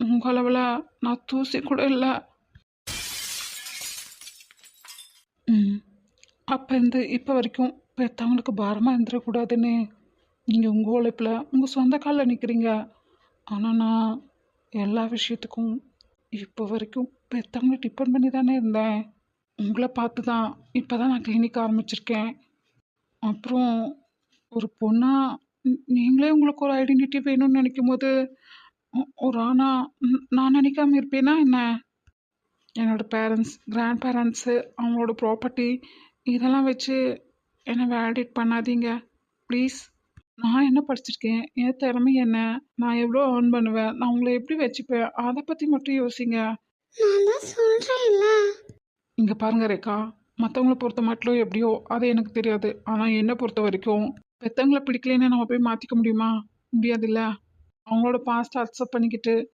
உங்கள் அளவில் நான் தூசி கூட இல்லை. ம் அப்போ இருந்து இப்போ வரைக்கும் பெற்றவங்களுக்கு பாரமாக இருந்துடக்கூடாதுன்னு நீங்கள் உங்கள் உழைப்பில் உங்கள் சொந்த காலில் நிற்கிறீங்க. ஆனால் நான் எல்லா விஷயத்துக்கும் இப்போ வரைக்கும் பெற்றவங்களை டிபெண்ட் பண்ணி தானே இருந்தேன். உங்களை பார்த்து தான் இப்போ தான் நான் கிளினிக் ஆரம்பிச்சிருக்கேன். அப்புறம் ஒரு பொண்ணா நீங்களே உங்களுக்கு ஒரு ஐடென்டிட்டி வேணும்னு நினைக்கும் போது ஒரு ஆணா நான் நினைக்காம இருப்பேனா என்ன? என்னோடய பேரண்ட்ஸ், கிராண்ட் பேரண்ட்ஸு, அவங்களோட ப்ராப்பர்ட்டி இதெல்லாம் வச்சு என்னை வேலிடேட் பண்ணாதீங்க ப்ளீஸ். நான் என்ன படிச்சிருக்கேன், என் திறமை என்ன, நான் எவ்வளோ ஏர்ன் பண்ணுவேன், நான் உங்களை எப்படி வச்சுப்பேன், அதை பற்றி மட்டும் யோசிங்க. நான் தான் சொல்கிறேன்ல. இங்கே பாருங்க ரேகா, மற்றவங்கள பொறுத்த மட்டும் எப்படியோ அது எனக்கு தெரியாது. ஆனால் என்னை பொறுத்த வரைக்கும் பெற்றவங்கள பிடிக்கலன்னு நம்ம போய் மாற்றிக்க முடியுமா? முடியாதுல்ல. அவங்களோட பாஸ்ட்டை அக்செப்ட் பண்ணிக்கிட்டு